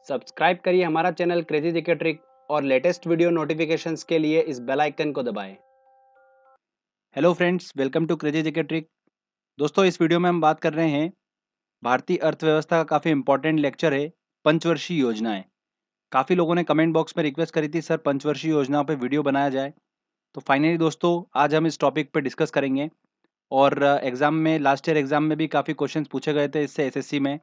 Subscribe करिए हमारा channel crazy GK trick और लेटेस्ट वीडियो नोटिफिकेशंस के लिए इस बेल आइकन को दबाएं। Hello friends, welcome to crazy GK trick. दोस्तों, इस वीडियो में हम बात कर रहे हैं भारतीय अर्थव्यवस्था का काफ़ी इंपॉर्टेंट लेक्चर है पंचवर्षीय योजनाएं। काफ़ी लोगों ने कमेंट बॉक्स में रिक्वेस्ट करी थी सर पंचवर्षीय योजनाओं पे वीडियो बनाया जाए। तो फाइनली दोस्तों आज हम इस टॉपिक पे डिस्कस करेंगे। और एग्जाम में लास्ट ईयर एग्जाम में भी काफ़ी क्वेश्चंस पूछे गए थे इससे एसएससी में।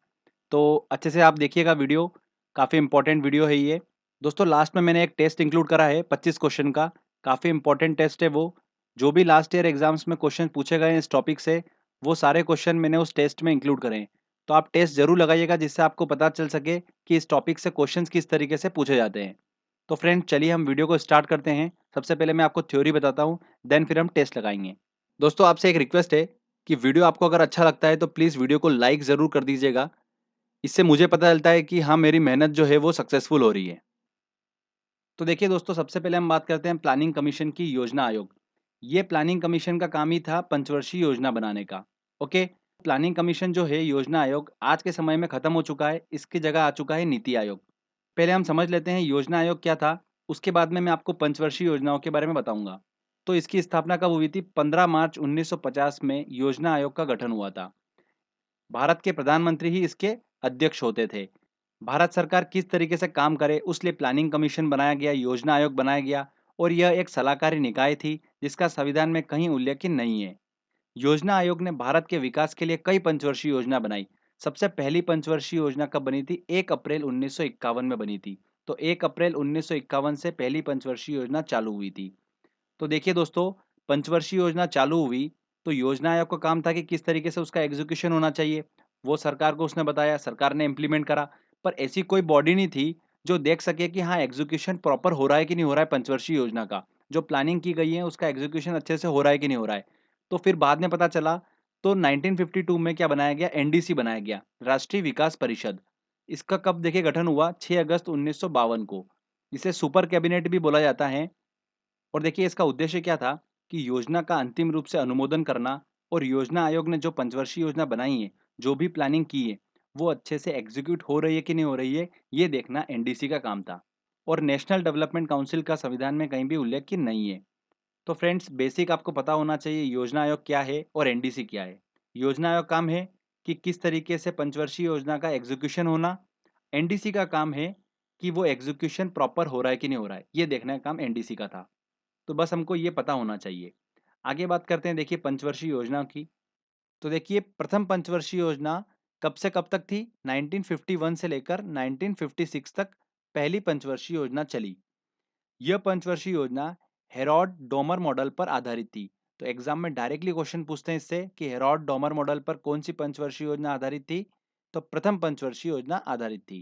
तो अच्छे से आप देखिएगा वीडियो, काफ़ी इंपॉर्टेंट वीडियो है ये। दोस्तों लास्ट में मैंने एक टेस्ट इंक्लूड करा है 25 क्वेश्चन का, काफ़ी इंपॉर्टेंट टेस्ट है वो। जो भी लास्ट ईयर एग्जाम्स में क्वेश्चन पूछे गए हैं इस टॉपिक से, वो सारे क्वेश्चन मैंने उस टेस्ट में इंक्लूड करे हैं। तो आप टेस्ट जरूर लगाइएगा जिससे आपको पता चल सके कि इस टॉपिक से क्वेश्चन किस तरीके से पूछे जाते हैं। तो फ्रेंड चलिए हम वीडियो को स्टार्ट करते हैं। सबसे पहले मैं आपको थ्योरी बताता हूँ, देन फिर हम टेस्ट लगाएंगे। दोस्तों आपसे एक रिक्वेस्ट है कि वीडियो आपको अगर अच्छा लगता है तो प्लीज़ वीडियो को लाइक ज़रूर कर दीजिएगा। इससे मुझे पता चलता है कि हाँ, मेरी मेहनत जो है वो सक्सेसफुल हो रही है। तो देखिए दोस्तों, सबसे पहले हम बात करते हैं प्लानिंग कमीशन की योजना आयोग। ये प्लानिंग कमीशन का काम ही था पंचवर्षीय योजना बनाने का। ओके, प्लानिंग कमीशन जो है योजना आयोग आज के समय में खत्म हो चुका है, इसकी जगह आ चुका है नीति आयोग। पहले हम समझ लेते हैं योजना आयोग क्या था, उसके बाद में मैं आपको पंचवर्षीय योजनाओं के बारे में बताऊंगा। तो इसकी स्थापना कब हुई थी? 15 मार्च 1950 में योजना आयोग का गठन हुआ था। भारत के प्रधानमंत्री ही इसके अध्यक्ष होते थे। भारत सरकार किस तरीके से काम करे उस लिए प्लानिंग कमीशन बनाया गया, योजना आयोग बनाया गया। और यह एक सलाहकारी निकाय थी जिसका संविधान में कहीं उल्लेख नहीं है। योजना आयोग ने भारत के विकास के लिए कई पंचवर्षीय योजना बनाई। सबसे पहली पंचवर्षीय योजना कब बनी थी? 1 अप्रैल 1951 में बनी थी। तो 1 अप्रैल 1951 से पहली पंचवर्षीय योजना चालू हुई थी। तो देखिए दोस्तों, पंचवर्षीय योजना चालू हुई तो योजना आयोग का काम था कि किस तरीके से उसका एग्जीक्यूशन होना चाहिए, वो सरकार को उसने बताया, सरकार ने इम्प्लीमेंट करा। पर ऐसी कोई बॉडी नहीं थी जो देख सके कि हाँ एग्जीक्यूशन प्रॉपर हो रहा है कि नहीं हो रहा है पंचवर्षीय योजना का, जो प्लानिंग की गई है उसका एग्जीक्यूशन अच्छे से हो रहा है कि नहीं हो रहा है। तो फिर बाद में पता चला, तो 1952 में क्या बनाया गया? एनडीसी बनाया गया, राष्ट्रीय विकास परिषद। इसका कब देखिए गठन हुआ? 6 अगस्त 1952 को। इसे सुपर कैबिनेट भी बोला जाता है। और देखिए इसका उद्देश्य क्या था कि योजना का अंतिम रूप से अनुमोदन करना, और योजना आयोग ने जो पंचवर्षीय योजना बनाई है, जो भी प्लानिंग की है, वो अच्छे से एग्जीक्यूट हो रही है कि नहीं हो रही है, ये देखना एनडीसी का काम था। और नेशनल डेवलपमेंट काउंसिल का संविधान में कहीं भी उल्लेख की नहीं है। तो फ्रेंड्स बेसिक आपको पता होना चाहिए योजना आयोग क्या है और एनडीसी क्या है। योजना आयोग काम है कि किस तरीके से पंचवर्षीय योजना का एग्जीक्यूशन होना। एनडीसी का काम है कि वो एग्जीक्यूशन प्रॉपर हो रहा है कि नहीं हो रहा है, ये देखने का काम एनडीसी का था। तो बस हमको ये पता होना चाहिए। आगे बात करते हैं देखिए पंचवर्षीय योजना की। तो देखिए प्रथम पंचवर्षीय योजना कब से कब तक थी? 1951 से लेकर 1956 तक पहली पंचवर्षीय योजना चली। यह पंचवर्षीय योजना हेरॉड डोमर मॉडल पर आधारित थी। तो एग्जाम में डायरेक्टली क्वेश्चन पूछते हैं इससे कि हेरॉड डोमर मॉडल पर कौन सी पंचवर्षीय योजना आधारित थी? तो प्रथम पंचवर्षीय योजना आधारित थी।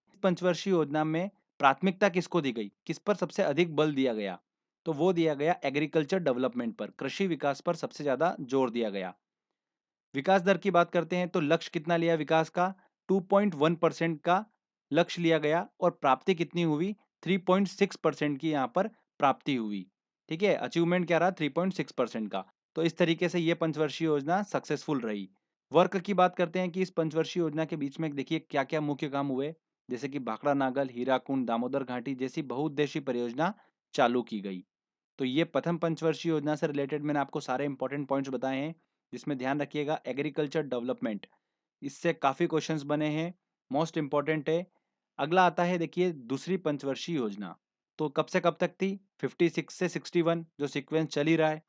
इस पंचवर्षीय योजना में प्राथमिकता किसको दी गई, किस पर सबसे अधिक बल दिया गया? तो वो दिया गया एग्रीकल्चर डेवलपमेंट पर, कृषि विकास पर सबसे ज्यादा जोर दिया गया। विकास दर की बात करते हैं तो लक्ष्य कितना लिया विकास का? 2.1% का लक्ष्य लिया गया, और प्राप्ति कितनी हुई? 3.6% की यहाँ पर प्राप्ति हुई। ठीक है, अचीवमेंट क्या रहा? 3.6% का। तो इस तरीके से ये पंचवर्षीय योजना सक्सेसफुल रही। वर्क की बात करते हैं कि इस पंचवर्षीय योजना के बीच में देखिए क्या क्या मुख्य काम हुए, जैसे कि भाखड़ा नागल, हीराकुंड, दामोदर घाटी जैसी बहुउद्देशीय परियोजना चालू की गई। तो ये प्रथम पंचवर्षीय योजना से रिलेटेड मैंने आपको सारे इंपॉर्टेंट पॉइंट्स बताए हैं, जिसमें ध्यान रखिएगा एग्रीकल्चर डेवलपमेंट, इससे काफ़ी क्वेश्चंस बने हैं, मोस्ट इंपॉर्टेंट है। अगला आता है देखिए दूसरी पंचवर्षीय योजना। तो कब से कब तक थी? 56 से 61, जो सीक्वेंस चल ही रहा है।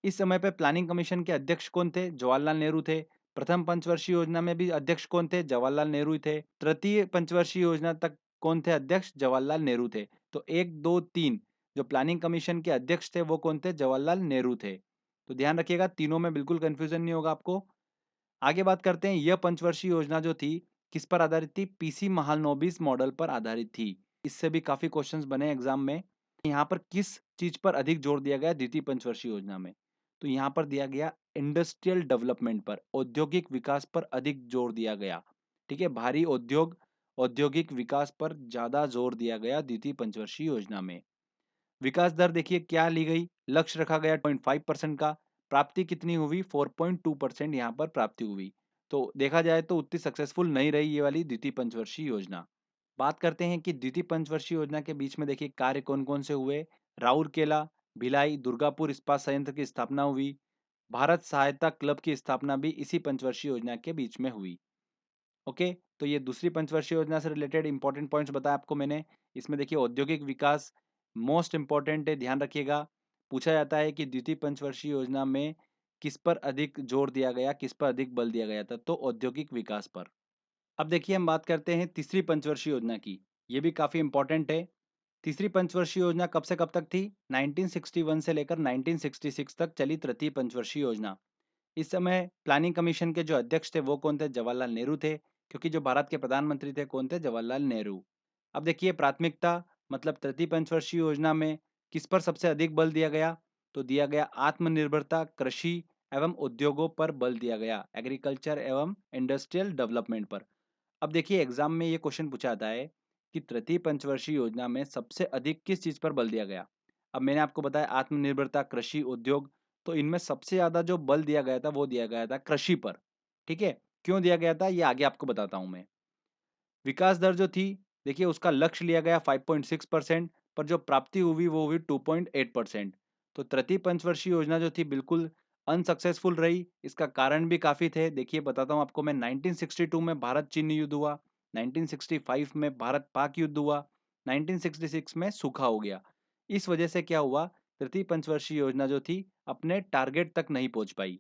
इस समय पे प्लानिंग कमीशन के अध्यक्ष कौन थे? जवाहरलाल नेहरू थे। प्रथम पंचवर्षीय योजना में भी अध्यक्ष कौन थे? जवाहरलाल नेहरू ही थे। तृतीय पंचवर्षीय योजना तक कौन थे अध्यक्ष? जवाहरलाल नेहरू थे। तो एक दो तीन जो प्लानिंग कमीशन के अध्यक्ष थे वो कौन थे? जवाहरलाल नेहरू थे। तो ध्यान रखिएगा, तीनों में बिल्कुल कंफ्यूजन नहीं होगा आपको। आगे बात करते हैं, यह पंचवर्षीय योजना जो थी किस पर आधारित थी? पीसी महालनोबिस मॉडल पर आधारित थी। इससे भी काफी क्वेश्चंस बने एग्जाम में। यहाँ पर किस चीज पर अधिक जोर दिया गया द्वितीय पंचवर्षीय योजना में? तो यहाँ पर दिया गया इंडस्ट्रियल डेवलपमेंट पर, औद्योगिक विकास पर अधिक जोर दिया गया। ठीक है, भारी उद्योग, औद्योगिक विकास पर ज्यादा जोर दिया गया द्वितीय पंचवर्षीय योजना में। विकास दर देखिए क्या ली गई, लक्ष्य रखा गया 0.5% का। प्राप्ति कितनी हुई? 4.2% यहाँ पर प्राप्ति हुई। तो देखा जाए तो उतनी सक्सेसफुल नहीं रही ये वाली द्वितीय पंचवर्षीय योजना। बात करते हैं कि द्वितीय पंचवर्षीय योजना के बीच में देखिए कार्य कौन-कौन से हुए। राउरकेला, भिलाई, दुर्गापुर इस्पात संयंत्र की स्थापना हुई। भारत सहायता क्लब की स्थापना भी इसी पंचवर्षीय योजना के बीच में हुई। ओके, तो ये दूसरी पंचवर्षीय योजना से रिलेटेड इंपॉर्टेंट पॉइंट्स बताया आपको मैंने। इसमें देखिए औद्योगिक विकास मोस्ट इम्पोर्टेंट है, ध्यान रखिएगा। पूछा जाता है कि द्वितीय पंचवर्षीय योजना में किस पर अधिक जोर दिया गया, किस पर अधिक बल दिया गया था, तो औद्योगिक विकास पर। अब देखिए हम बात करते हैं तीसरी पंचवर्षीय योजना की। ये भी काफ़ी इंपॉर्टेंट है। तीसरी पंचवर्षीय योजना कब से कब तक थी? 1961 से लेकर 1966 तक चली तृतीय पंचवर्षीय योजना। इस समय प्लानिंग कमीशन के जो अध्यक्ष थे वो कौन थे? जवाहरलाल नेहरू थे, क्योंकि जो भारत के प्रधानमंत्री थे कौन थे? जवाहरलाल नेहरू। अब देखिए प्राथमिकता मतलब तृतीय पंचवर्षीय योजना में किस पर सबसे अधिक बल दिया गया? तो दिया गया आत्मनिर्भरता, कृषि एवं उद्योगों पर बल दिया गया, एग्रीकल्चर एवं इंडस्ट्रियल डेवलपमेंट पर। अब देखिए एग्जाम में ये क्वेश्चन पूछा जाता है कि तृतीय पंचवर्षीय योजना में सबसे अधिक किस चीज पर बल दिया गया। अब मैंने आपको बताया आत्मनिर्भरता, कृषि, उद्योग, तो इनमें सबसे ज्यादा जो बल दिया गया था वो दिया गया था कृषि पर। ठीक है, क्यों दिया गया था ये आगे आपको बताता हूं मैं। विकास दर जो थी, देखिए उसका लक्ष्य लिया गया 5.6%, पर जो प्राप्ति हुई वो हुई 2.8%। तो तृतीय पंचवर्षीय योजना जो थी बिल्कुल अनसक्सेसफुल रही। इसका कारण भी काफी थे, देखिए बताता हूँ आपको मैं। 1962 में भारत चीन युद्ध हुआ, 1965 में भारत पाक युद्ध हुआ, 1966 में सूखा हो गया। इस वजह से क्या हुआ, तृतीय पंचवर्षीय योजना जो थी अपने टारगेट तक नहीं पहुंच पाई।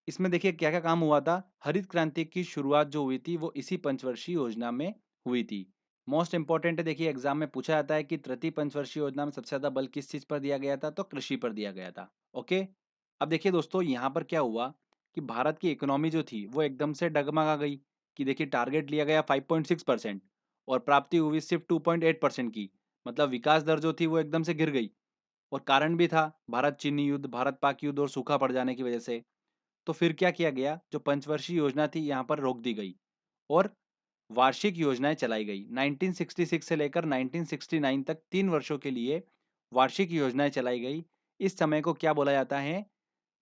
इसमें देखिए क्या-क्या काम हुआ था। हरित क्रांति की शुरुआत जो हुई थी वो इसी पंचवर्षीय योजना में हुई थी। मोस्ट इम्पोर्टेंट है, देखिए एग्जाम में पूछा जाता है कि तृतीय पंचवर्षीय योजना में सबसे ज्यादा बल किस चीज पर दिया गया था, तो कृषि पर दिया गया था। ओके, अब देखिए दोस्तों यहाँ पर क्या हुआ कि भारत की इकोनॉमी जो थी वो एकदम से डगमगा गई। कि देखिए टारगेट लिया गया 5.6% और प्राप्ति हुई सिर्फ 2.8% की। मतलब विकास दर जो थी वो एकदम से गिर गई। और कारण भी था भारत चीनी युद्ध, भारत पाक युद्ध और सूखा पड़ जाने की वजह से। तो फिर क्या किया गया, जो पंचवर्षीय योजना थी यहाँ पर रोक दी गई और वार्षिक योजनाएं चलाई गई। 1966 से लेकर 1969 तक 3 वर्षों के लिए वार्षिक योजनाएं चलाई गई। इस समय को क्या बोला जाता है?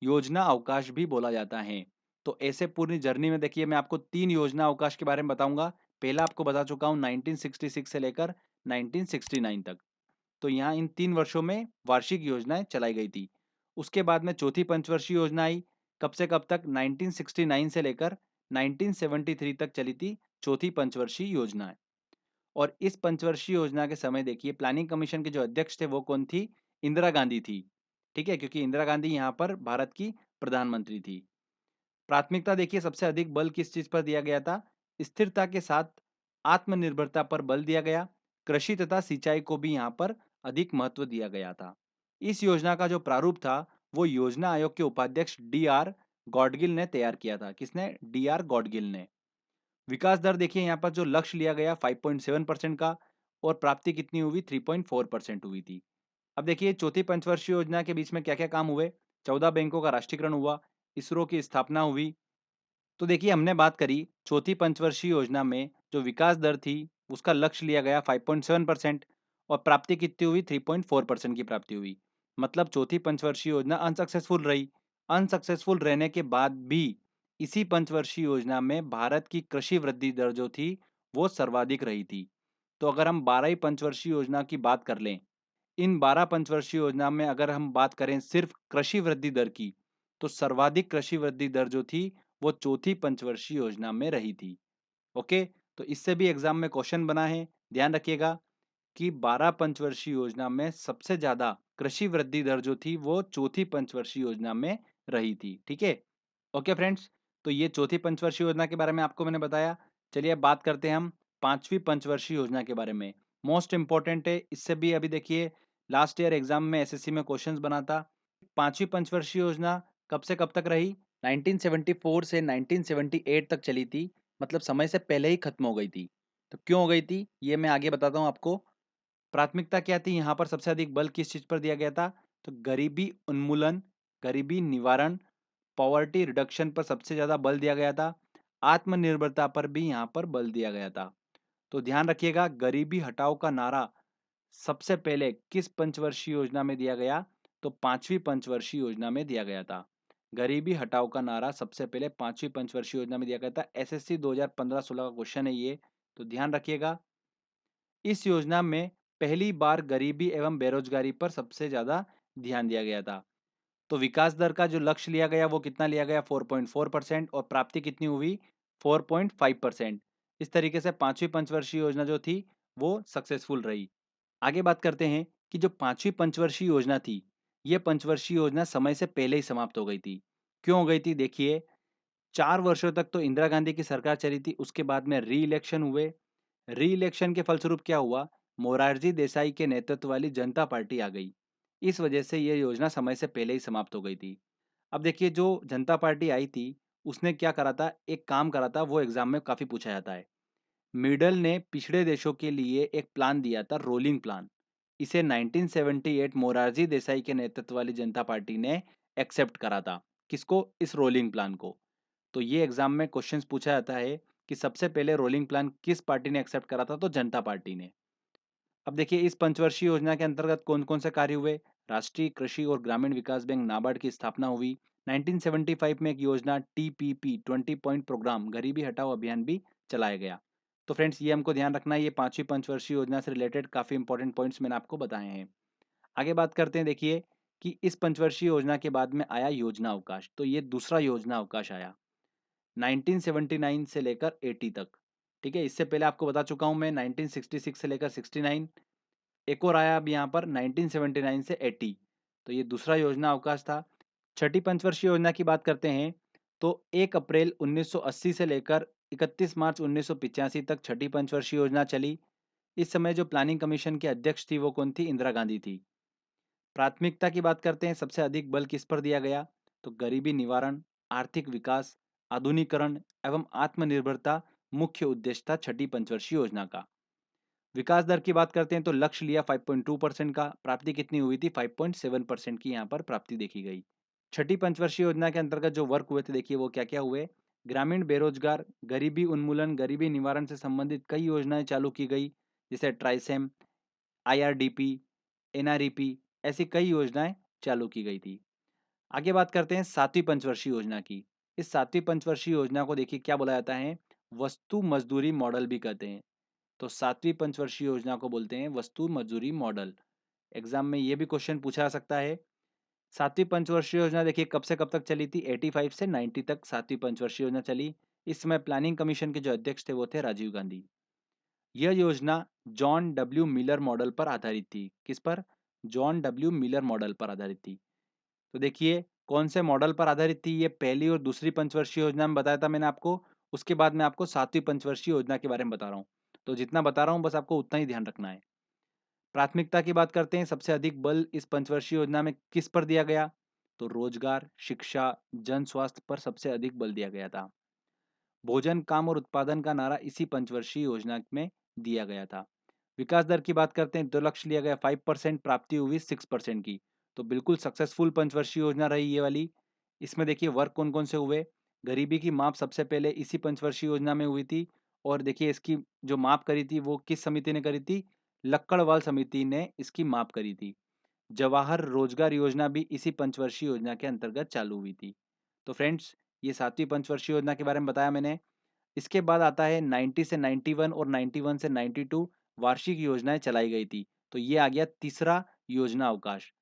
योजना अवकाश भी बोला जाता है। तो ऐसे पूरी जर्नी में देखिए मैं आपको 3 योजना अवकाश के बारे में बताऊंगा। पहला आपको बता चुका हूँ 1966 से लेकर 1969 तक। तो यहाँ इन 3 वर्षों में वार्षिक योजनाएं चलाई गई थी। उसके बाद में चौथी पंचवर्षीय योजना आई। कब से कब तक? 1969 से लेकर 1973 तक चली थी चौथी पंचवर्षीय योजना। और इस पंचवर्षीय योजना के समय देखिए प्लानिंग कमीशन के जो अध्यक्ष थे वो कौन थी? इंदिरा गांधी थी। ठीक है, क्योंकि इंदिरा गांधी यहाँ पर भारत की प्रधानमंत्री थी। प्राथमिकता देखिए सबसे अधिक बल किस चीज पर दिया गया था? स्थिरता के साथ आत्मनिर्भरता पर बल दिया गया। कृषि तथा सिंचाई को भी यहाँ पर अधिक महत्व दिया गया था। इस योजना का जो प्रारूप था वो योजना आयोग के उपाध्यक्ष डी.आर. गॉडगिल ने तैयार किया था। किसने? डी.आर. गॉडगिल ने। विकास दर देखिए यहाँ पर जो लक्ष्य लिया गया 5.7% का और प्राप्ति कितनी हुई? 3.4% हुई थी। अब देखिए चौथी पंचवर्षीय योजना के बीच में क्या क्या काम हुए। 14 बैंकों का राष्ट्रीयकरण हुआ, इसरो की स्थापना हुई। तो देखिए हमने बात करी चौथी पंचवर्षीय योजना में जो विकास दर थी उसका लक्ष्य लिया गया 5.7% और प्राप्ति कितनी हुई? 3.4% की प्राप्ति हुई। मतलब चौथी पंचवर्षीय योजना अनसक्सेसफुल रही। अनसक्सेसफुल रहने के बाद भी इसी पंचवर्षीय योजना में भारत की कृषि वृद्धि दर जो थी वो सर्वाधिक रही थी। तो अगर हम 12 पंचवर्षीय योजना की बात कर लें, इन 12 पंचवर्षीय योजना में अगर हम बात करें सिर्फ कृषि वृद्धि दर की, तो सर्वाधिक कृषि वृद्धि दर जो थी वो चौथी पंचवर्षीय योजना में रही थी। ओके, तो इससे भी एग्जाम में क्वेश्चन बना है, ध्यान रखिएगा कि 12 पंचवर्षीय योजना में सबसे ज्यादा कृषि वृद्धि दर जो थी वो चौथी पंचवर्षीय योजना में रही थी। ठीक है, ओके फ्रेंड्स, तो ये चौथी पंचवर्षीय योजना के बारे में आपको मैंने बताया। चलिए अब बात करते हैं हम पांचवी पंचवर्षीय योजना के बारे में। मोस्ट इंपॉर्टेंट है, इससे भी अभी देखिए लास्ट ईयर एग्जाम में एसएससी में क्वेश्चंस बना था। पांचवी पंचवर्षीय योजना कब से कब तक रही? 1974 से 1978 तक चली थी। मतलब समय से पहले ही खत्म हो गई थी। तो क्यों हो गई थी ये मैं आगे बताता हूँ आपको। प्राथमिकता क्या थी यहाँ पर? सबसे अधिक बल किस चीज पर दिया गया था? तो गरीबी उन्मूलन, गरीबी निवारण, पॉवर्टी रिडक्शन पर सबसे ज्यादा बल दिया गया था। आत्मनिर्भरता पर भी यहाँ पर बल दिया गया था। तो ध्यान रखिएगा गरीबी हटाओ का नारा सबसे पहले किस पंचवर्षीय योजना में दिया गया? तो पांचवी पंचवर्षीय योजना में दिया गया था। गरीबी हटाओ का नारा सबसे पहले पांचवी पंचवर्षीय योजना में दिया गया था। एसएससी 2015-16 का क्वेश्चन है ये। तो ध्यान रखिएगा, इस योजना में पहली बार गरीबी एवं बेरोजगारी पर सबसे ज़्यादा ध्यान दिया गया था। तो विकास दर का जो लक्ष्य लिया गया वो कितना लिया गया, 4.4%, और प्राप्ति कितनी हुई, 4.5%। इस तरीके से पांचवी पंचवर्षीय योजना जो थी वो सक्सेसफुल रही। आगे बात करते हैं कि जो पांचवी पंचवर्षीय योजना थी, ये पंचवर्षीय योजना समय से पहले ही समाप्त हो गई थी। क्यों हो गई थी, देखिए, 4 वर्षों तक तो इंदिरा गांधी की सरकार चली थी, उसके बाद में री इलेक्शन हुए। री इलेक्शन के फलस्वरूप क्या हुआ, मोरारजी देसाई के नेतृत्व वाली जनता पार्टी आ गई। इस वजह से ये योजना समय से पहले ही समाप्त हो गई थी। अब देखिए, जो जनता पार्टी आई थी, उसने क्या करा था, एक काम करा था, वो एग्जाम में काफी पूछा जाता है। मिडल ने पिछड़े देशों के लिए एक प्लान दिया था, रोलिंग प्लान। इसे 1978 मोरारजी देसाई के नेतृत्व वाली जनता पार्टी ने एक्सेप्ट करा था। किसको, इस रोलिंग प्लान को। तो ये एग्जाम में क्वेश्चंस पूछा जाता है कि सबसे पहले रोलिंग प्लान किस पार्टी ने एक्सेप्ट करा था, तो जनता पार्टी ने। अब देखिए, इस पंचवर्षीय योजना के अंतर्गत कौन-कौन से कार्य हुए? राष्ट्रीय कृषि और ग्रामीण विकास बैंक नाबार्ड की स्थापना हुई। 1975 में एक योजना टीपीपी 20 पॉइंट प्रोग्राम गरीबी हटाओ अभियान भी चलाया गया। तो फ्रेंड्स, ये हमको ध्यान रखना है, ये पांचवी पंचवर्षीय योजना से रिलेटेड काफी इंपॉर्टेंट पॉइंट्स मैंने आपको बताए हैं। आगे बात करते हैं, देखिए, कि इस पंचवर्षीय योजना के बाद में आया योजना अवकाश। तो ये दूसरा योजना अवकाश आया 1979 से लेकर 80 तक। ठीक है, इससे पहले आपको बता चुका हूं मैं, 1966 से लेकर 69। एक और आया अब यहाँ पर 1979 से 80। तो ये दूसरा योजना अवकाश था। छठी पंचवर्षीय योजना की बात करते हैं, तो 1 अप्रैल 1980 से लेकर 31 मार्च 1985 तक छठी पंचवर्षीय योजना चली। इस समय जो प्लानिंग कमीशन की अध्यक्ष थी वो कौन थी, इंदिरा गांधी थी। प्राथमिकता की बात करते हैं, सबसे अधिक बल किस पर दिया गया, तो गरीबी निवारण, आर्थिक विकास, आधुनिकरण एवं आत्मनिर्भरता मुख्य उद्देश्य था छठी पंचवर्षीय योजना का। विकास दर की बात करते हैं, तो लक्ष्य लिया 5.2% का, प्राप्ति कितनी हुई थी, 5.7% की यहाँ पर प्राप्ति देखी गई। छठी पंचवर्षीय योजना के अंतर्गत जो वर्क हुए थे, देखिए वो क्या क्या हुए। ग्रामीण बेरोजगार, गरीबी उन्मूलन, गरीबी निवारण से संबंधित कई योजनाएं चालू की गई, जैसे ट्राइसेम, आईआरडीपी, एनआरईपी, ऐसी कई योजनाएं चालू की गई थी। आगे बात करते हैं सातवीं पंचवर्षीय योजना की। इस सातवीं पंचवर्षीय योजना को देखिए क्या बोला जाता है, वस्तु मजदूरी मॉडल भी कहते हैं। तो सातवीं पंचवर्षीय योजना को बोलते हैं वस्तु मजदूरी मॉडल। एग्जाम में ये भी क्वेश्चन पूछा जा सकता है। सातवीं पंचवर्षीय योजना देखिए कब से कब तक चली थी, 85 से 90 तक सातवीं पंचवर्षीय योजना चली। इस समय प्लानिंग कमीशन के जो अध्यक्ष थे वो थे राजीव गांधी। यह योजना जॉन डब्ल्यू मिलर मॉडल पर आधारित थी। किस पर, जॉन डब्ल्यू मिलर मॉडल पर आधारित थी। तो देखिए, कौन से मॉडल पर आधारित थी, ये पहली और दूसरी पंचवर्षीय योजना में बताया था मैंने आपको। उसके बाद मैं आपको सातवीं पंचवर्षीय योजना के बारे में बता रहा हूँ। तो जितना बता रहा हूँ बस आपको उतना ही ध्यान रखना है। प्राथमिकता की बात करते हैं, सबसे अधिक बल इस पंचवर्षीय योजना में किस पर दिया गया, तो रोजगार, शिक्षा, जन स्वास्थ्य पर सबसे अधिक बल दिया गया था। भोजन, काम और उत्पादन का नारा इसी पंचवर्षीय योजना में दिया गया था। विकास दर की बात करते हैं, तो लक्ष्य लिया गया 5%, प्राप्ति हुई 6% की। तो बिल्कुल सक्सेसफुल पंचवर्षीय योजना रही ये वाली। इसमें देखिए वर्क कौन कौन से हुए। गरीबी की माप सबसे पहले इसी पंचवर्षीय योजना में हुई थी। और देखिए इसकी जो माप करी थी वो किस समिति ने करी थी, लक्कड़वाल समिति ने इसकी माप करी थी। जवाहर रोजगार योजना भी इसी पंचवर्षीय योजना के अंतर्गत चालू हुई थी। तो फ्रेंड्स, ये सातवीं पंचवर्षीय योजना के बारे में बताया मैंने। इसके बाद आता है 90 से 91 और 91 से 92 वार्षिक योजनाएं चलाई गई थी। तो ये आ गया तीसरा योजना अवकाश।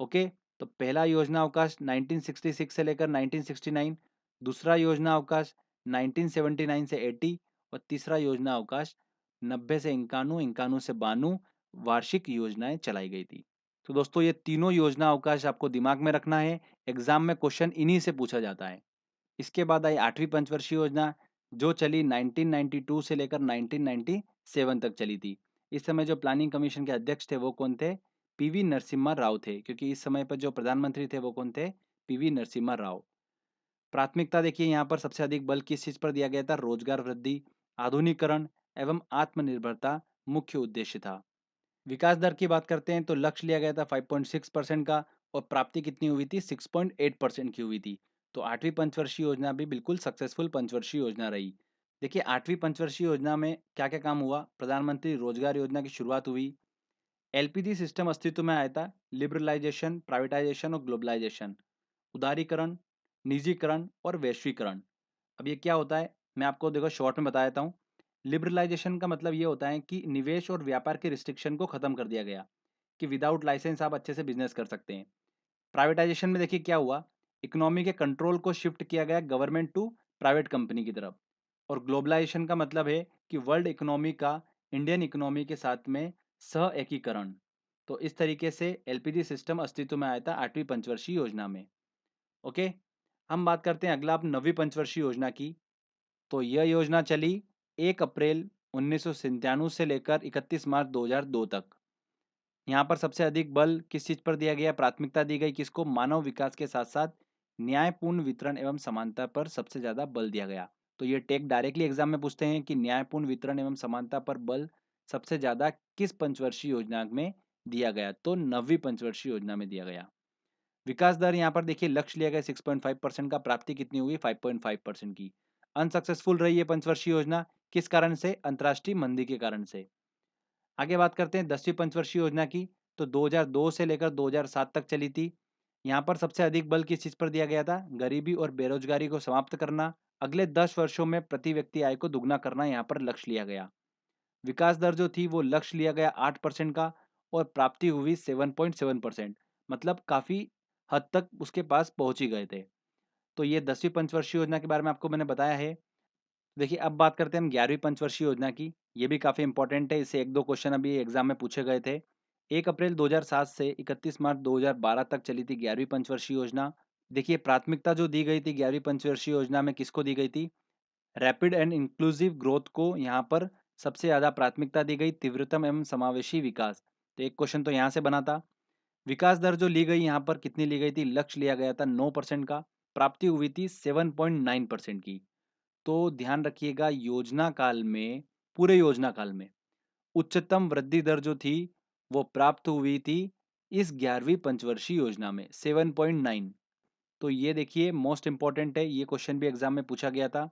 ओके, तो पहला योजना अवकाश 1966 से लेकर 1969, दूसरा योजना अवकाश 1979 से 80, और तीसरा योजना अवकाश 90 से 91, 91 से 92 वार्षिक योजनाएं चलाई गई थी। तो दोस्तों, ये तीनों योजना अवकाश आपको दिमाग में रखना है, एग्जाम में क्वेश्चन इन्हीं से पूछा जाता है। इसके बाद आई आठवीं पंचवर्षीय योजना, जो चली 1992 से लेकर 1997 तक चली थी। इस समय जो प्लानिंग कमीशन के अध्यक्ष थे वो कौन थे, पीवी नरसिम्हा राव थे, क्योंकि इस समय पर जो प्रधानमंत्री थे वो कौन थे, पीवी नरसिम्हा राव। प्राथमिकता देखिए यहाँ पर सबसे अधिक बल किस चीज पर दिया गया था, रोजगार वृद्धि, आधुनिकरण एवं आत्मनिर्भरता मुख्य उद्देश्य था। विकास दर की बात करते हैं, तो लक्ष्य लिया गया था 5.6% का, और प्राप्ति कितनी हुई थी, 6.8% की हुई थी। तो आठवीं पंचवर्षीय योजना भी बिल्कुल सक्सेसफुल पंचवर्षीय योजना रही। देखिए आठवीं पंचवर्षीय योजना में क्या क्या काम हुआ, प्रधानमंत्री रोजगार योजना की शुरुआत हुई, एलपीजी सिस्टम अस्तित्व में आया था, लिबरलाइजेशन, प्राइवेटाइजेशन और ग्लोबलाइजेशन, उदारीकरण, निजीकरण और वैश्वीकरण। अब ये क्या होता है, मैं आपको देखो शॉर्ट में बता देता हूँ। लिबरलाइजेशन का मतलब ये होता है कि निवेश और व्यापार के रिस्ट्रिक्शन को खत्म कर दिया गया, कि विदाउट लाइसेंस आप अच्छे से बिजनेस कर सकते हैं। प्राइवेटाइजेशन में देखिए क्या हुआ, इकोनॉमी के कंट्रोल को शिफ्ट किया गया गवर्नमेंट टू प्राइवेट कंपनी की तरफ। और ग्लोबलाइजेशन का मतलब है कि वर्ल्ड इकोनॉमी का इंडियन इकोनॉमी के साथ में सह एकीकरण। तो इस तरीके से एलपीजी सिस्टम अस्तित्व में आया था 8वीं पंचवर्षीय योजना में। ओके, हम बात करते हैं अगला अब 9वीं पंचवर्षीय योजना की। तो यह योजना चली 1 अप्रैल 1997 से लेकर 31 मार्च 2002 तक। यहाँ पर सबसे अधिक बल किस चीज़ पर दिया गया, प्राथमिकता दी गई किसको, मानव विकास के साथ-साथ न्यायपूर्ण वितरण एवं समानता पर सबसे ज़्यादा बल दिया गया। तो ये टेक डायरेक्टली एग्जाम में पूछते हैं कि न्यायपूर्ण वितरण एवं समानता पर बल सबसे ज़्यादा किस पंचवर्षीय योजना में दिया गया? तो 9वीं पंचवर्षीय योजना में दिया गया। विकास दर यहाँ पर देखिए लक्ष्य लिया गया 6.5% का, प्राप्ति कितनी हुई 5.5% की। अनसक्सेसफुल रही है पंचवर्षीय योजना, किस कारण से? अंतर्राष्ट्रीय मंदी के कारण से। आगे बात करते हैं 10वीं पंचवर्षीय योजना की। तो 2002 से लेकर 2007 तक चली थी। यहाँ पर सबसे अधिक बल किस चीज़ पर दिया गया था? गरीबी और बेरोजगारी को समाप्त करना, अगले 10 वर्षों में प्रति व्यक्ति आय को दुगना करना यहाँ पर लक्ष्य लिया गया। विकास दर जो थी वो लक्ष्य लिया गया 8% का, और प्राप्ति हुई 7.7%, मतलब काफ़ी हद तक उसके पास पहुँच ही गए थे। तो ये 10वीं पंचवर्षीय योजना के बारे में आपको मैंने बताया है। देखिए अब बात करते हैं हम 11वीं पंचवर्षीय योजना की। ये भी काफ़ी इंपॉर्टेंट है, इससे 1-2 क्वेश्चन अभी एग्जाम में पूछे गए थे। 1 अप्रैल 2007 से 31 मार्च 2012 तक चली थी 11वीं पंचवर्षीय योजना। देखिए प्राथमिकता जो दी गई थी 11वीं पंचवर्षीय योजना में किसको दी गई थी? रैपिड एंड इंक्लूसिव ग्रोथ को यहाँ पर सबसे ज़्यादा प्राथमिकता दी गई, तीव्रतम एवं समावेशी विकास। तो एक क्वेश्चन तो यहाँ से बना था। विकास दर जो ली गई यहाँ पर कितनी ली गई थी? लक्ष्य लिया गया था 9% का, प्राप्ति हुई थी 7.9% की। तो ध्यान रखिएगा योजना काल में, पूरे योजना काल में उच्चतम वृद्धि दर जो थी वो प्राप्त हुई थी इस 11वीं पंचवर्षीय योजना में 7.9। तो ये देखिए मोस्ट इंपॉर्टेंट है, ये क्वेश्चन भी एग्जाम में पूछा गया था।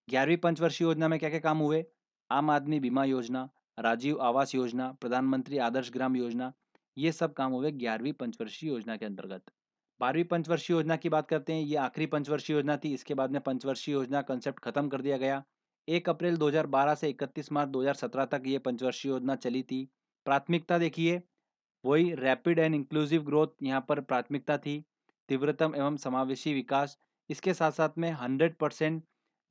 11वीं पंचवर्षीय योजना में क्या-क्या काम हुए? आम आदमी बीमा योजना, राजीव आवास योजना, प्रधानमंत्री आदर्श ग्राम योजना, ये सब काम हुए 11वीं पंचवर्षीय योजना के अंतर्गत। 12वीं पंचवर्षीय योजना की बात करते हैं, ये आखिरी पंचवर्षीय योजना थी, इसके बाद में पंचवर्षीय योजना कंसेप्ट खत्म कर दिया गया। 1 अप्रैल 2012 से 31 मार्च 2017 तक ये पंचवर्षीय योजना चली थी। प्राथमिकता देखिए वही रैपिड एंड इंक्लूसिव ग्रोथ यहाँ पर प्राथमिकता थी, तीव्रतम एवं समावेशी विकास, इसके साथ साथ में 100%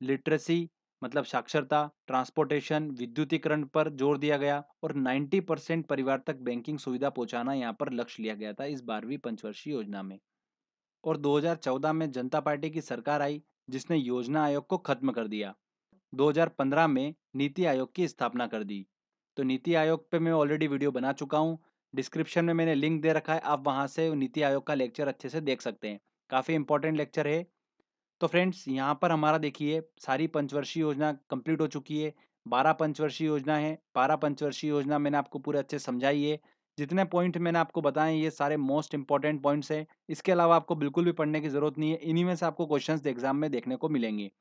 लिटरेसी मतलब साक्षरता, ट्रांसपोर्टेशन, विद्युतीकरण पर जोर दिया गया, और 90% परिवार तक बैंकिंग सुविधा पहुंचाना यहाँ पर लक्ष्य लिया गया था इस 12वीं पंचवर्षीय योजना में। और 2014 में जनता पार्टी की सरकार आई जिसने योजना आयोग को खत्म कर दिया। 2015 में नीति आयोग की स्थापना कर दी। तो नीति आयोग पे मैं ऑलरेडी वीडियो बना चुका हूँ, डिस्क्रिप्शन में मैंने लिंक दे रखा है, आप वहाँ से नीति आयोग का लेक्चर अच्छे से देख सकते हैं। काफ़ी इंपॉर्टेंट लेक्चर है। तो फ्रेंड्स यहाँ पर हमारा देखिए सारी पंचवर्षीय योजना कंप्लीट हो चुकी है। 12 पंचवर्षीय योजना है, 12 पंचवर्षीय योजना मैंने आपको पूरे अच्छे से समझाई है। जितने पॉइंट मैंने आपको बताए ये सारे मोस्ट इंपॉर्टेंट पॉइंट्स हैं। इसके अलावा आपको बिल्कुल भी पढ़ने की ज़रूरत नहीं है, इन्हीं में से आपको क्वेश्चंस एग्जाम में देखने को मिलेंगे।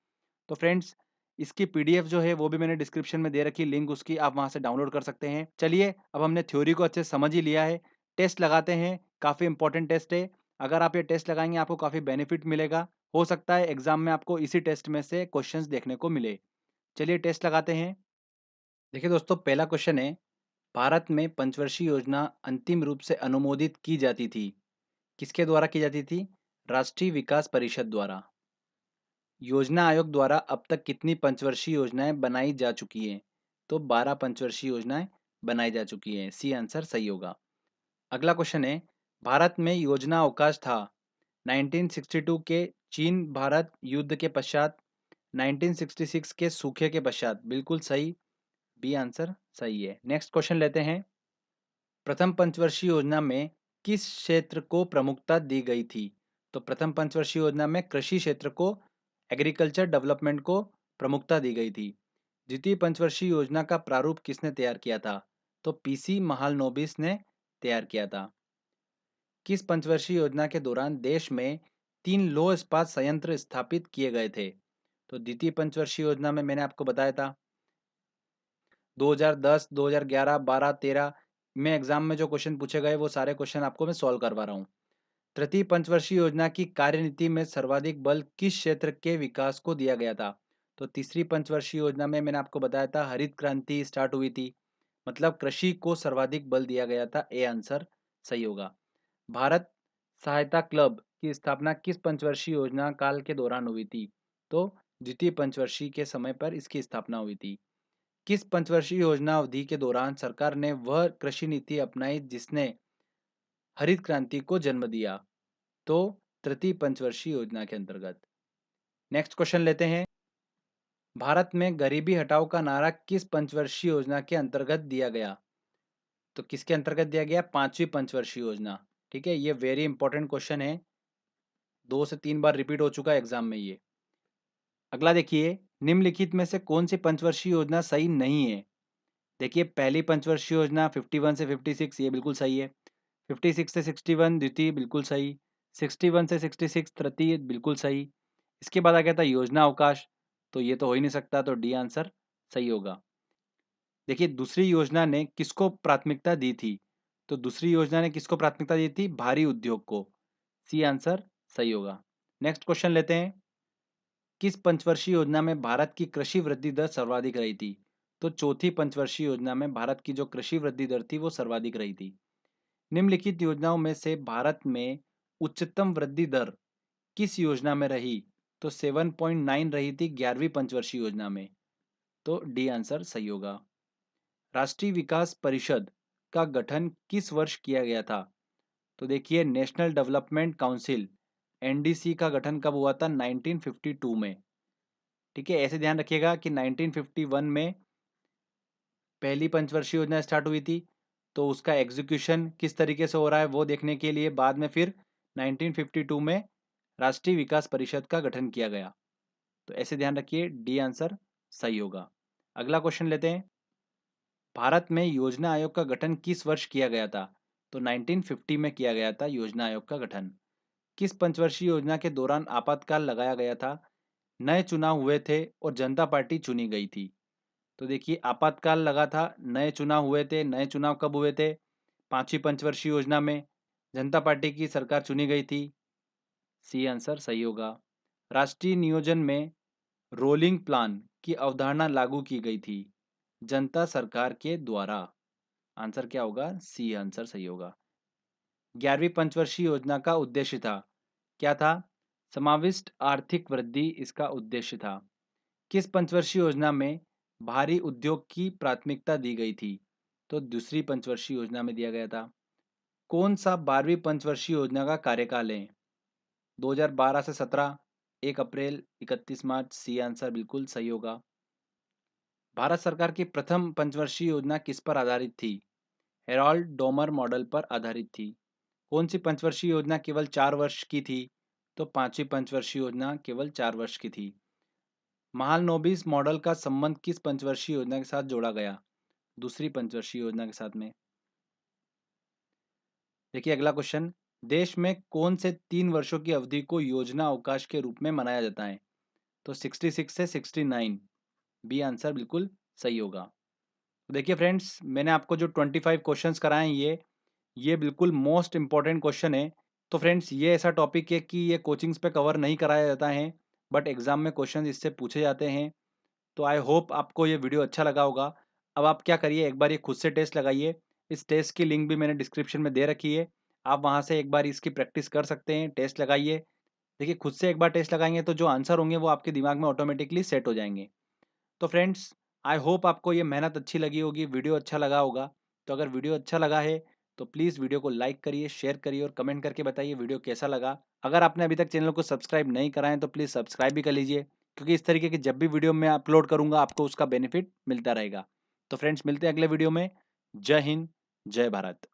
तो फ्रेंड्स इसकी पीडीएफ जो है वो भी मैंने डिस्क्रिप्शन में दे रखी है, लिंक उसकी आप वहाँ से डाउनलोड कर सकते हैं। चलिए अब हमने थ्योरी को अच्छे से समझ ही लिया है, टेस्ट लगाते हैं। काफ़ी इंपॉर्टेंट टेस्ट है, अगर आप ये टेस्ट लगाएंगे आपको काफ़ी बेनिफिट मिलेगा। हो सकता है एग्जाम में आपको इसी टेस्ट में से क्वेश्चंस देखने को मिले। चलिए टेस्ट लगाते हैं। देखिए दोस्तों पहला क्वेश्चन है, भारत में पंचवर्षीय योजना अंतिम रूप से अनुमोदित की जाती थी, किसके द्वारा की जाती थी? राष्ट्रीय विकास परिषद द्वारा। योजना आयोग द्वारा अब तक कितनी पंचवर्षीय योजनाएं बनाई जा चुकी हैं? तो 12 पंचवर्षीय योजनाएं बनाई जा चुकी हैं, सी आंसर सही होगा। अगला क्वेश्चन है, भारत में योजना अवकाश था 1962 के चीन भारत युद्ध के पश्चात, 1966 के सूखे के पश्चात, बिल्कुल सही, बी आंसर सही है। नेक्स्ट क्वेश्चन लेते हैं, प्रथम पंचवर्षीय योजना में किस क्षेत्र को प्रमुखता दी गई थी? तो प्रथम पंचवर्षीय योजना में कृषि क्षेत्र को, एग्रीकल्चर डेवलपमेंट को प्रमुखता दी गई थी। द्वितीय पंचवर्षीय योजना का प्रारूप किसने तैयार किया था? तो पीसी महालनोबिस ने तैयार किया था। किस पंचवर्षीय योजना के दौरान देश में 3 लौह इस्पात संयंत्र स्थापित किए गए थे? तो द्वितीय पंचवर्षीय योजना में मैंने आपको बताया था 2010, 2011, 12, 13 में एग्जाम में जो क्वेश्चन पूछे गए वो सारे क्वेश्चन आपको मैं सॉल्व करवा रहा हूँ। तृतीय पंचवर्षीय योजना की कार्यनीति में सर्वाधिक बल किस क्षेत्र के विकास को दिया गया था? तो तीसरी पंचवर्षीय योजना में मैंने आपको बताया था हरित क्रांति स्टार्ट हुई थी, मतलब कृषि को सर्वाधिक बल दिया गया था। ए आंसर सही होगा। भारत सहायता क्लब की स्थापना किस पंचवर्षीय योजना काल के दौरान हुई थी? तो द्वितीय पंचवर्षीय के समय पर इसकी स्थापना हुई थी। किस पंचवर्षीय योजना अवधि के दौरान सरकार ने वह कृषि नीति अपनाई जिसने हरित क्रांति को जन्म दिया? तो तृतीय पंचवर्षीय योजना के अंतर्गत। नेक्स्ट क्वेश्चन लेते हैं। भारत में गरीबी हटाओ का नारा किस पंचवर्षीय योजना के अंतर्गत दिया गया? तो किसके अंतर्गत दिया गया? पांचवी पंचवर्षीय योजना। ठीक है, ये वेरी इंपॉर्टेंट क्वेश्चन है, 2 से 3 बार रिपीट हो चुका है एग्जाम में ये। अगला देखिए, निम्नलिखित में से कौन सी पंचवर्षीय योजना सही नहीं है? देखिए, पहली पंचवर्षीय योजना 51 से 56 ये बिल्कुल सही है। 56 से 61 द्वितीय बिल्कुल सही। 61 से 66 तृतीय बिल्कुल सही। इसके बाद आ गया था योजना अवकाश, तो ये तो हो ही नहीं सकता, तो डी आंसर सही होगा। देखिए, दूसरी योजना ने किसको प्राथमिकता दी थी? तो दूसरी योजना ने किसको प्राथमिकता दी थी? भारी उद्योग को। सी आंसर सही होगा। नेक्स्ट क्वेश्चन लेते हैं। किस पंचवर्षीय योजना में भारत की कृषि वृद्धि दर सर्वाधिक रही थी? तो चौथी पंचवर्षीय योजना में भारत की जो कृषि वृद्धि दर थी वो सर्वाधिक रही थी। निम्नलिखित योजनाओं में से भारत में उच्चतम वृद्धि दर किस योजना में रही? तो 7.9 रही थी 11वीं पंचवर्षीय योजना में। तो डी आंसर सही होगा। राष्ट्रीय विकास परिषद का गठन किस वर्ष किया गया था? तो देखिए, नेशनल डेवलपमेंट काउंसिल एनडीसी का गठन कब हुआ था? 1952 में। ठीक है, ऐसे ध्यान रखिएगा कि 1951 में पहली पंचवर्षीय योजना स्टार्ट हुई थी, तो उसका एग्जीक्यूशन किस तरीके से हो रहा है वो देखने के लिए बाद में फिर 1952 में राष्ट्रीय विकास परिषद का गठन किया गया। तो ऐसे ध्यान रखिए, डी आंसर सही होगा। अगला क्वेश्चन लेते हैं। भारत में योजना आयोग का गठन किस वर्ष किया गया था? तो 1950 में किया गया था योजना आयोग का गठन। किस पंचवर्षीय योजना के दौरान आपातकाल लगाया गया था? नए चुनाव हुए थे और जनता पार्टी चुनी गई थी। तो देखिए, आपातकाल लगा था, नए चुनाव हुए थे। नए चुनाव कब हुए थे? पांचवी पंचवर्षीय योजना में। जनता पार्टी की सरकार चुनी गई थी। सी आंसर सही होगा। राष्ट्रीय नियोजन में रोलिंग प्लान की अवधारणा लागू की गई थी जनता सरकार के द्वारा। आंसर क्या होगा? सी आंसर सही होगा। 11वीं पंचवर्षीय योजना का उद्देश्य था, क्या था? समाविष्ट आर्थिक वृद्धि इसका उद्देश्य था। किस पंचवर्षीय योजना में भारी उद्योग की प्राथमिकता दी गई थी? तो दूसरी पंचवर्षीय योजना में दिया गया था। कौन सा 12वीं पंचवर्षीय योजना का कार्यकाल है? 2012 से 17, 1 अप्रैल, 31 मार्च। सी आंसर बिल्कुल सही होगा। भारत सरकार की प्रथम पंचवर्षीय योजना किस पर आधारित थी? हेरोल्ड डोमर मॉडल पर आधारित थी। कौन सी पंचवर्षीय योजना केवल 4 वर्ष की थी? तो पांचवी पंचवर्षीय योजना केवल 4 वर्ष की थी। महालनोबिस मॉडल का संबंध किस पंचवर्षीय योजना के साथ जोड़ा गया? दूसरी पंचवर्षीय योजना के साथ में। देखिए, अगला क्वेश्चन। देश में कौन से 3 वर्षों की अवधि को योजना अवकाश के रूप में मनाया जाता है? तो 66 से 69। बी आंसर बिल्कुल सही होगा। तो देखिए फ्रेंड्स, मैंने आपको जो 25 क्वेश्चंस कराए हैं ये बिल्कुल मोस्ट इंपॉर्टेंट क्वेश्चन है। तो फ्रेंड्स, ये ऐसा टॉपिक है कि ये कोचिंग्स पे कवर नहीं कराया जाता है, बट एग्जाम में क्वेश्चन इससे पूछे जाते हैं। तो आई होप आपको ये वीडियो अच्छा लगा होगा। अब आप क्या करिए, एक बार ये खुद से टेस्ट लगाइए। इस टेस्ट की लिंक भी मैंने डिस्क्रिप्शन में दे रखी है, आप वहाँ से एक बार इसकी प्रैक्टिस कर सकते हैं। टेस्ट लगाइए। देखिए, खुद से एक बार टेस्ट लगाएंगे तो जो आंसर होंगे वो आपके दिमाग में ऑटोमेटिकली सेट हो जाएंगे। तो फ्रेंड्स, आई होप आपको ये मेहनत अच्छी लगी होगी, वीडियो अच्छा लगा होगा। तो अगर वीडियो अच्छा लगा है तो प्लीज़ वीडियो को लाइक करिए, शेयर करिए और कमेंट करके बताइए वीडियो कैसा लगा। अगर आपने अभी तक चैनल को सब्सक्राइब नहीं करा है तो प्लीज़ सब्सक्राइब भी कर लीजिए, क्योंकि इस तरीके की जब भी वीडियो मैं अपलोड करूँगा आपको उसका बेनिफिट मिलता रहेगा। तो फ्रेंड्स, मिलते हैं अगले वीडियो में। जय हिंद, जय भारत।